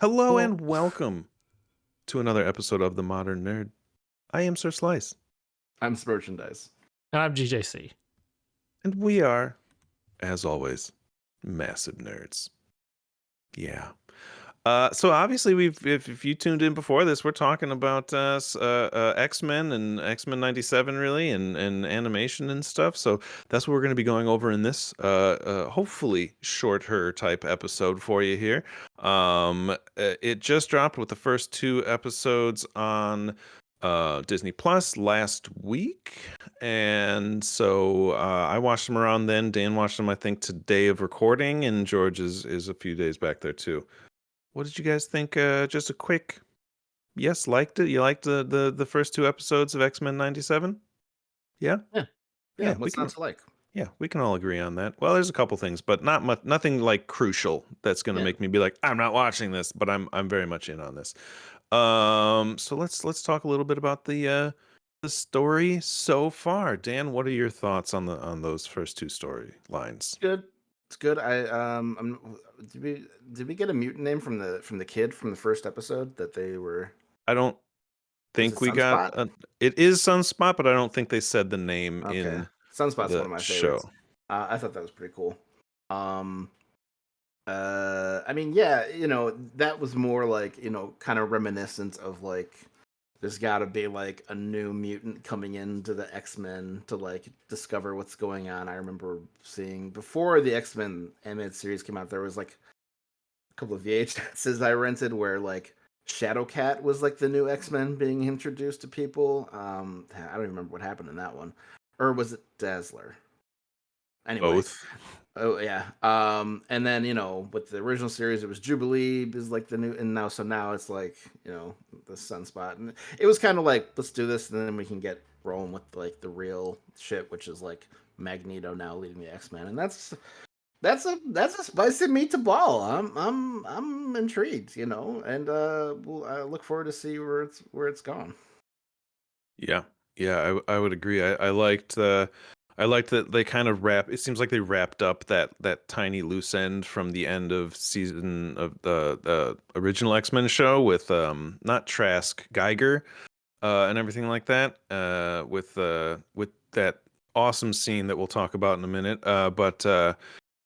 Hello Well, and welcome to another episode of The Modern Nerd. I am Sir Slice, I'm merchandise. and I'm GJC. and we are, as always, massive nerds. Yeah. So obviously, if you tuned in before this, we're talking about X-Men and X-Men '97, really, and animation and stuff. So that's what we're going to be going over in this hopefully shorter type episode for you here. It just dropped with the first two episodes on Disney Plus last week, and so I watched them around then. Dan watched them, I think, today of recording, and George is a few days back there too. What did you guys think? Just a quick yes, liked it. You liked the first two episodes of X-Men '97? Yeah, Yeah. Yeah. yeah, we What's not can. to like? Yeah, we can all agree on that. Well, there's a couple things, but not much, nothing like crucial that's going to Yeah. make me be like, I'm not watching this, but I'm very much in on this. So let's talk a little bit about the story so far. Dan, what are your thoughts on those first two storylines? Good. It's good. Did we get a mutant name from the kid from the first episode that they were? I don't Was think it we got Sunspot? it is Sunspot, but I don't think they said the name Okay. in Sunspot's one the of my show. favorites. I thought that was pretty cool. Um. I mean, yeah. That was more like kind of reminiscent of like there's got to be like a new mutant coming into the X-Men to like discover what's going on. I remember seeing before the X-Men animated series came out, there was like a couple of VHSs I rented where like Shadowcat was like the new X-Men being introduced to people. I don't even remember what happened in that one, or was it Dazzler? Anyway, Both. oh yeah. And then with the original series, it was Jubilee is like the new, and now it's like the Sunspot, and it was kind of like let's do this, and then we can get rolling with like the real shit, which is like Magneto now leading the X-Men, and that's a spicy meat to ball. I'm intrigued, and I look forward to see where it's gone. Yeah. Yeah, I would agree. I liked that they kind of it seems like they wrapped up that tiny loose end from the end of season of the original X-Men show with not Trask, Geiger, and everything like that. With that awesome scene that we'll talk about in a minute. But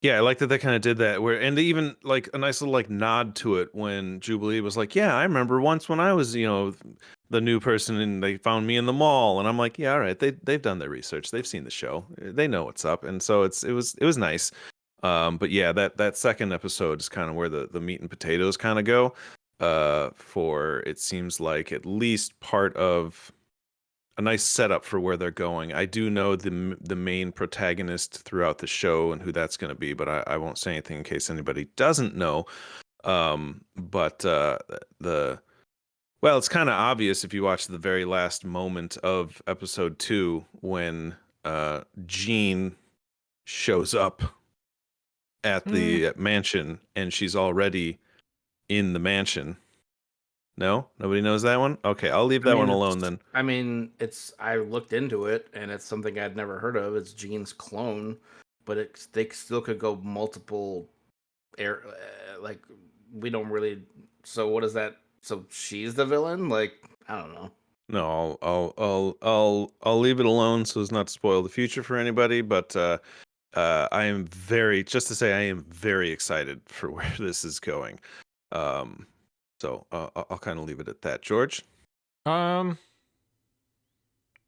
yeah, I like that they kind of did that where, and they even like a nice little like nod to it when Jubilee was like, "Yeah, I remember once when I was, the new person and they found me in the mall." And I'm like, "Yeah, all right. They've done their research. They've seen the show. They know what's up." And so it was nice. But yeah, that second episode is kind of where the meat and potatoes kind of go. For it seems like at least part of a nice setup for where they're going. I do know the main protagonist throughout the show and who that's going to be, but I won't say anything in case anybody doesn't know. But the well, it's kind of obvious if you watch the very last moment of episode 2 when Jean shows up at the mansion and she's already in the mansion. No, nobody knows that one. Okay, I'll leave that one alone then. I looked into it, and it's something I'd never heard of. It's Jean's clone, but they still could go multiple air. Like we don't really. So what is that? So she's the villain? Like I don't know. No, I'll leave it alone so as not to spoil the future for anybody. But I am just to say, I am very excited for where this is going. So I'll kind of leave it at that. George? Um,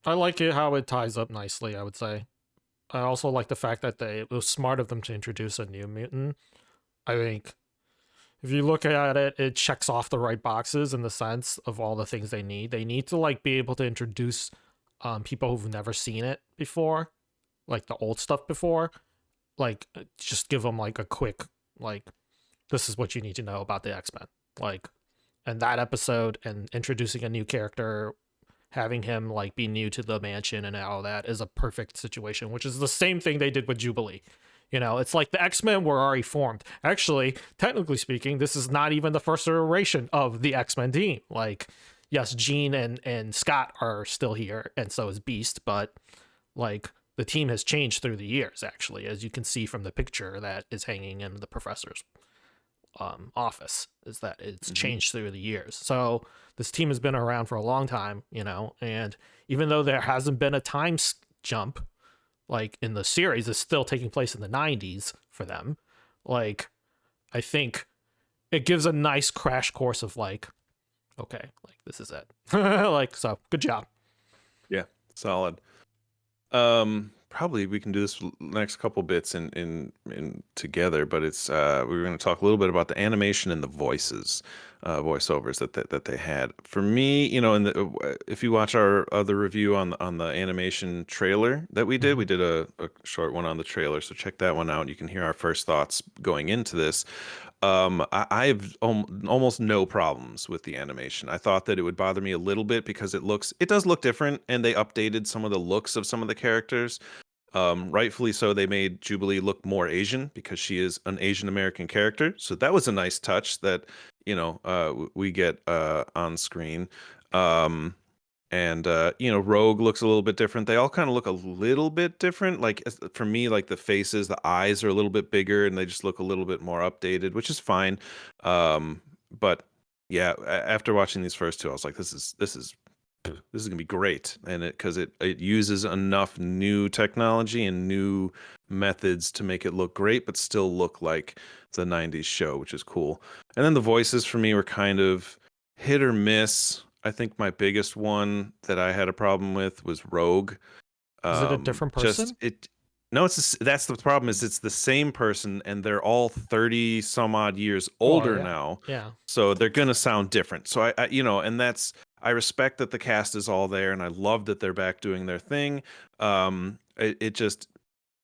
I like it how it ties up nicely, I would say. I also like the fact that it was smart of them to introduce a new mutant. I think if you look at it, it checks off the right boxes in the sense of all the things they need. They need to like be able to introduce people who've never seen it before, like the old stuff before. Like just give them like a quick like this is what you need to know about the X-Men. Like and that episode and introducing a new character, having him like be new to the mansion and all that is a perfect situation, which is the same thing they did with Jubilee. It's like the X-Men were already formed. Actually, technically speaking, this is not even the first iteration of the X-Men team. Like, yes, Jean and Scott are still here, and so is Beast, but like the team has changed through the years, actually, as you can see from the picture that is hanging in the professor's office, is that it's Mhm. changed through the years. So this team has been around for a long time, you know, and even though there hasn't been a jump like in the series, it's still taking place in the 90s for them. Like, I think it gives a nice crash course of like, okay, like this is it. Like, so good job. Yeah, solid. Probably we can do this next couple bits in together, but it's we're going to talk a little bit about the animation and the voices, voiceovers that they had. For me, you know, if you watch our other review on the animation trailer that we did, we did a short one on the trailer, so check that one out. You can hear our first thoughts going into this. I have almost no problems with the animation. I thought that it would bother me a little bit because it does look different, and they updated some of the looks of some of the characters. Rightfully so, they made Jubilee look more Asian because she is an Asian American character. So that was a nice touch that, you know, we get on screen. Um, and you know, Rogue looks a little bit different. They all kind of look a little bit different. Like for me, like the faces, the eyes are a little bit bigger, and they just look a little bit more updated, which is fine. But yeah, after watching these first two, I was like, this is gonna be great, and it uses enough new technology and new methods to make it look great, but still look like the '90s show, which is cool. And then the voices for me were kind of hit or miss. I think my biggest one that I had a problem with was Rogue. Is it a different person? Just it. No, that's the problem. Is it's the same person, and they're all 30 some odd years older yeah. now. Yeah. So they're gonna sound different. So I you know, and that's I respect that the cast is all there, and I love that they're back doing their thing. It just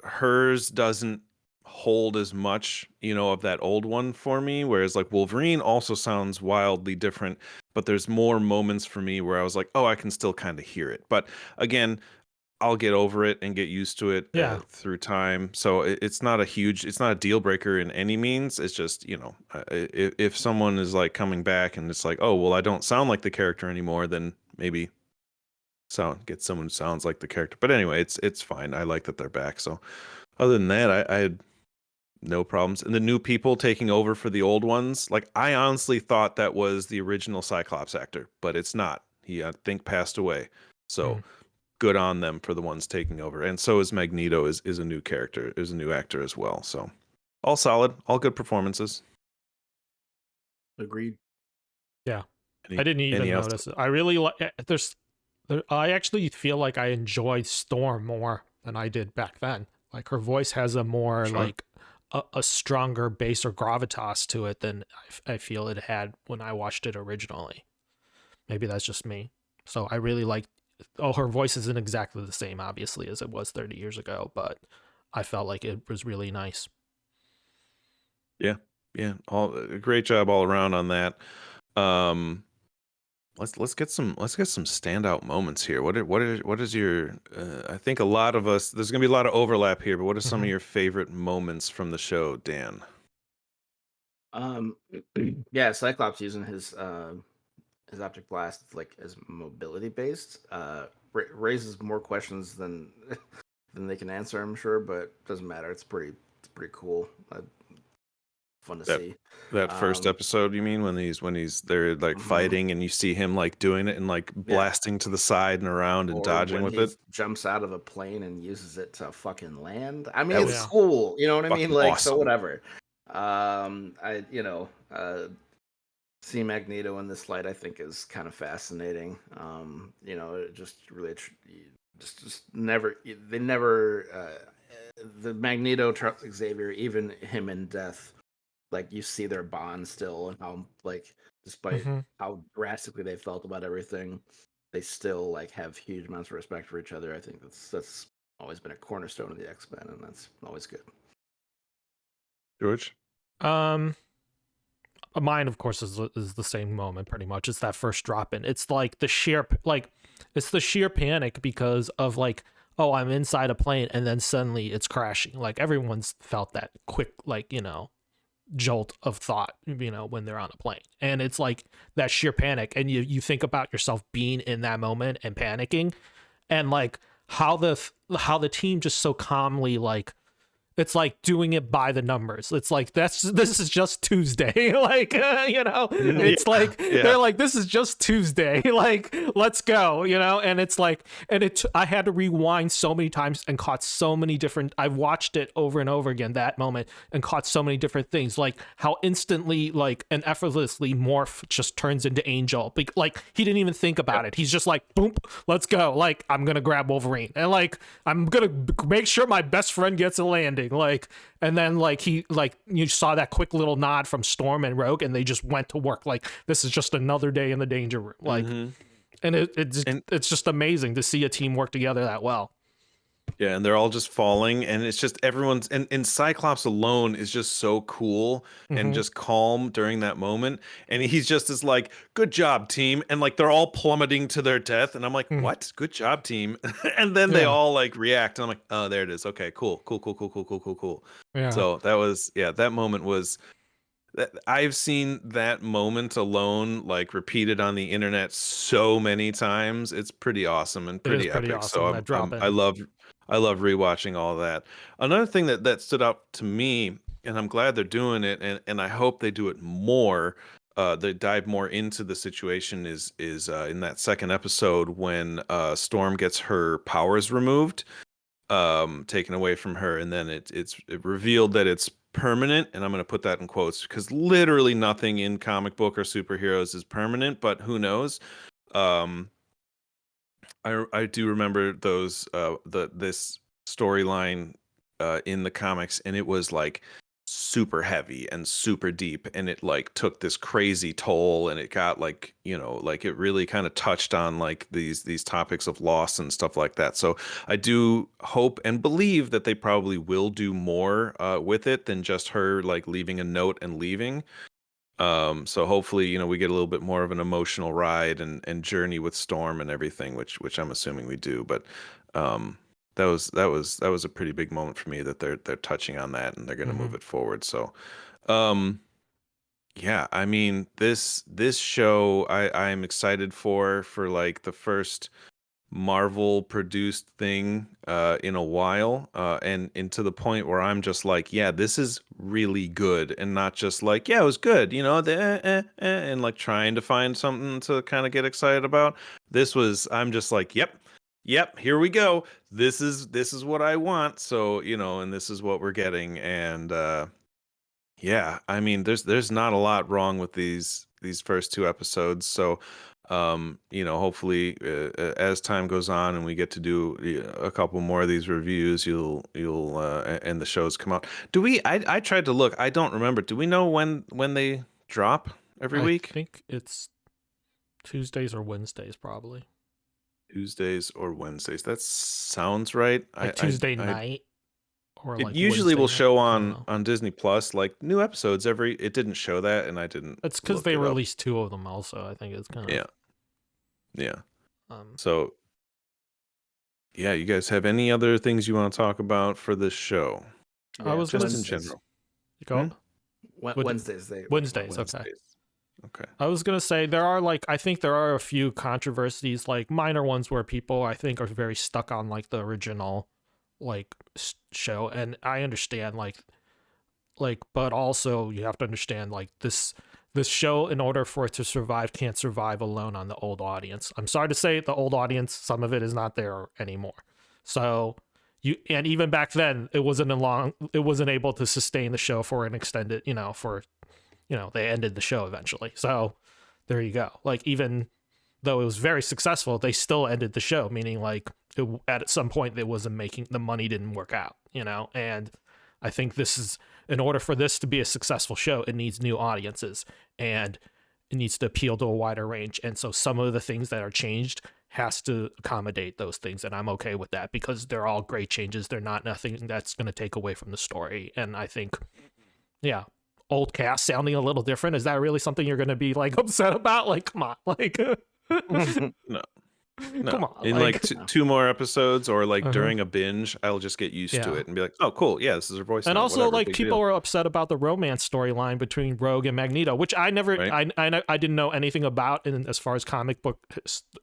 hers doesn't hold as much, you know, of that old one for me. Whereas like Wolverine also sounds wildly different, but there's more moments for me where I was like, oh, I can still kind of hear it. But again, I'll get over it and get used to it through time. So it's not it's not a deal breaker in any means. It's just, you know, if someone is like coming back and it's like, oh, well, I don't sound like the character anymore, then maybe get someone who sounds like the character. But anyway, it's fine. I like that they're back. So other than that, I had no problems. And the new people taking over for the old ones, like I honestly thought that was the original Cyclops actor, but it's not. He, I think, passed away. So good on them for the ones taking over. And so is Magneto is a new character, is a new actor as well. So all solid, all good performances. Agreed. Yeah. I didn't even notice it. I really like I actually feel like I enjoyed Storm more than I did back then. Like her voice has a more like a stronger bass or gravitas to it than I feel it had when I watched it originally. Maybe that's just me. So I really like. Oh, her voice isn't exactly the same, obviously, as it was 30 years ago, but I felt like it was really nice. Yeah, great job all around on that. Let's get some standout moments here. What is your? I think a lot of us. There's gonna be a lot of overlap here, but what are some of your favorite moments from the show, Dan? Yeah, Cyclops using his optic blast like as mobility based raises more questions than than they can answer, I'm sure, but doesn't matter. It's pretty cool. Fun to see. That first episode, you mean, when they're like fighting and you see him like doing it and like blasting to the side and around and dodging with it. Jumps out of a plane and uses it to fucking land. I mean, it's cool. You know what I mean? Like, awesome. So whatever. See Magneto in this light, I think, is kind of fascinating. You know, it just really just never they never the Magneto, Charles Xavier, even him in Death, like you see their bond still, and how like despite how drastically they felt about everything, they still like have huge amounts of respect for each other. I think that's always been a cornerstone of the X-Men, and that's always good. George? Mine, of course, is the same moment. Pretty much, it's that first drop in. It's like the sheer panic because of like, oh, I'm inside a plane, and then suddenly it's crashing. Like everyone's felt that quick, like, you know, jolt of thought, you know, when they're on a plane, and it's like that sheer panic, and you think about yourself being in that moment and panicking, and like how the team just so calmly like it's like doing it by the numbers. It's like this is just Tuesday. Like it's like they're like, this is just Tuesday. Like, let's go, and it's like, I had to rewind so many times and caught so many different, I've watched it over and over again, that moment, and caught so many different things, like how instantly, like, and effortlessly Morph just turns into Angel. Like, he didn't even think about it. He's just like, boom, let's go. Like, I'm gonna grab Wolverine, and like, I'm gonna make sure my best friend gets a landing. Like, and then like you saw that quick little nod from Storm and Rogue, and they just went to work. Like, this is just another day in the danger room. Like, and it's just amazing to see a team work together that well. Yeah, and they're all just falling, and it's just everyone's, and Cyclops alone is just so cool and just calm during that moment, and he's just as like, good job, team, and like they're all plummeting to their death, and I'm like, what? Good job, team. And then they all like react, and I'm like, oh, there it is. Okay, cool. Yeah. So that was, that moment was, I've seen that moment alone like repeated on the internet so many times. It's pretty awesome and pretty epic. Awesome, So I love rewatching all that. Another thing that stood out to me, and I'm glad they're doing it, and I hope they do it more. They dive more into the situation is in that second episode when Storm gets her powers removed, taken away from her, and then it's revealed that it's permanent, and I'm going to put that in quotes because literally nothing in comic book or superheroes is permanent, but who knows. I do remember those this storyline in the comics, and it was like super heavy and super deep, and it like took this crazy toll, and it got like, like it really kind of touched on like these topics of loss and stuff like that. So I do hope and believe that they probably will do more with it than just her like leaving a note and leaving. So hopefully, we get a little bit more of an emotional ride and journey with Storm and everything, which I'm assuming we do. But that was a pretty big moment for me that they're touching on that, and they're going to move it forward. So yeah, I mean, this show I'm excited for like the first Marvel produced thing in a while, and to the point where I'm just like, yeah, this is really good, and not just like, yeah, it was good, and like trying to find something to kind of get excited about. I'm just like, yep, here we go. This is what I want. So, and this is what we're getting. And yeah, I mean, there's not a lot wrong with these first two episodes. So hopefully as time goes on and we get to do a couple more of these reviews, you'll and the shows come out. I tried to look, I don't remember, do we know when they drop every week? I think it's Tuesdays or Wednesdays, probably Tuesdays or Wednesdays, that sounds right. like Tuesday night, or it like usually Wednesday will night. show on Disney Plus, like new episodes it didn't show that, and I didn't. It's because they released two of them also. I think it's kind of yeah. So yeah, you guys have any other things you want to talk about for this show? I was just gonna, in general. Wednesdays. Wednesdays. Okay. I was gonna say I think there are a few controversies, like minor ones, where people I think are very stuck on like the original like show, and I understand like but also you have to understand like this show, in order for it to survive, can't survive alone on the old audience. I'm sorry to say, the old audience, some of it is not there anymore. So and even back then it wasn't able to sustain the show for an extended, they ended the show eventually. So there you go. Like, even though it was very successful, they still ended the show, meaning like at some point it wasn't making, the money didn't work out, and I think in order for this to be a successful show, it needs new audiences, and it needs to appeal to a wider range. And so some of the things that are changed has to accommodate those things, and I'm okay with that, because they're all great changes. They're not nothing that's going to take away from the story. And I think, yeah, old cast sounding a little different, is that really something you're going to be like upset about? Like, come on, like no. No. Come on, In like, two more episodes or like Uh-huh. during a binge, I'll just get used to Yeah. it and be like, oh, cool. Yeah, this is her voice. and now, also whatever, like big people deal. were upset about the romance storyline between Rogue and Magneto, which I never, Right. I didn't know anything about in as far as comic book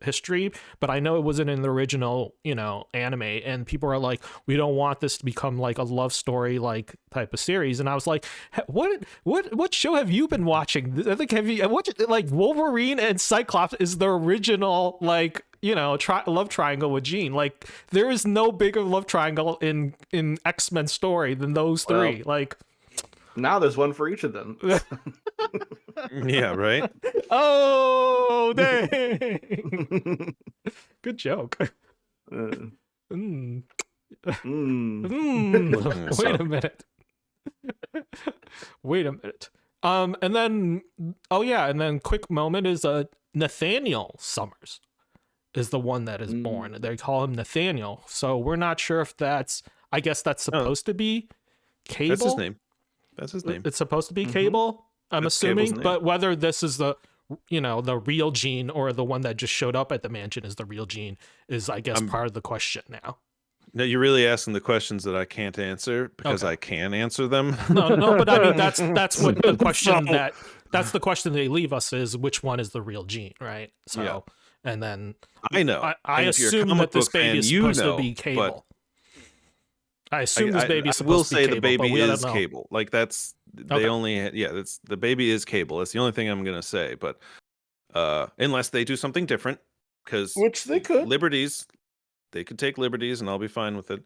history, but I know it wasn't in the original, anime, and people are like, we don't want this to become like a love story like type of series, and I was like, what show have you been watching? I think like Wolverine and Cyclops is the original like love triangle with Jean. Like there is no bigger love triangle in X-Men story than those three. Like Now there's one for each of them. Yeah, right. oh dang, good joke. Uh, Mm. mm. Wait a minute. Wait a minute. And then quick moment is Nathaniel Summers is the one that is born. They call him Nathaniel. So we're not sure if I guess that's supposed to be Cable. That's his name. That's his name. It's supposed to be Cable, I'm That's assuming, Cable's name. but whether this is the real Jean or the one that just showed up at the mansion is the real Jean is, I guess, part of the question now. No, you're really asking the questions that I can't answer because Okay. I can answer them. No, but I mean that's what the question So- that's the question they leave us is which one is the real Jean, right? So Yeah. and then I know. I And if you're a assume comic that this book fan, baby is you supposed know, to be but Cable. I assume this baby is I supposed will to be say Cable, the but baby we don't is know. Cable. Like that's Okay. they only that's the baby is Cable. That's the only thing I'm gonna say. But unless they do something different, because Which they could. liberties, they could take liberties, and I'll be fine with it.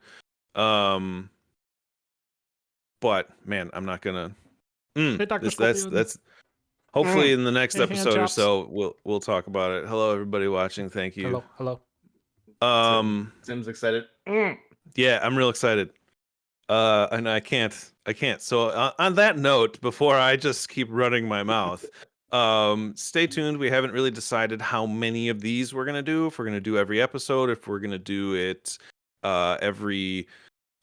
But man, I'm not gonna. Hey, Dr. That's Scorpion. hopefully in the next Hey, hand episode or chops. so we'll talk about it. Hello everybody watching. Thank you. Hello. Tim's excited. Yeah, I'm real excited. And I can't. So on that note, before I just keep running my mouth, stay tuned. We haven't really decided how many of these we're gonna do. If we're gonna do every episode, if we're gonna do it every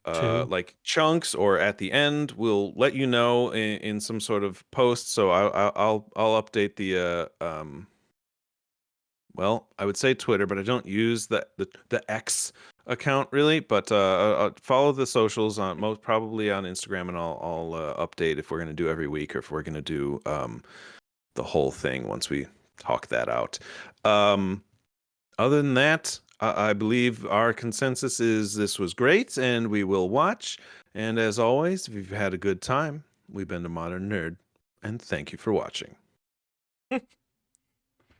Two. like chunks or at the end, we'll let you know in some sort of post. So I'll update the well, I would say Twitter, but I don't use the X account really. But follow the socials on most probably on Instagram, and I'll update if we're gonna do every week or if we're gonna do the whole thing once we talk that out. Other than that, I believe our consensus is this was great, and we will watch. And as always, if you've had a good time, we've been the Modern Nerd, and thank you for watching.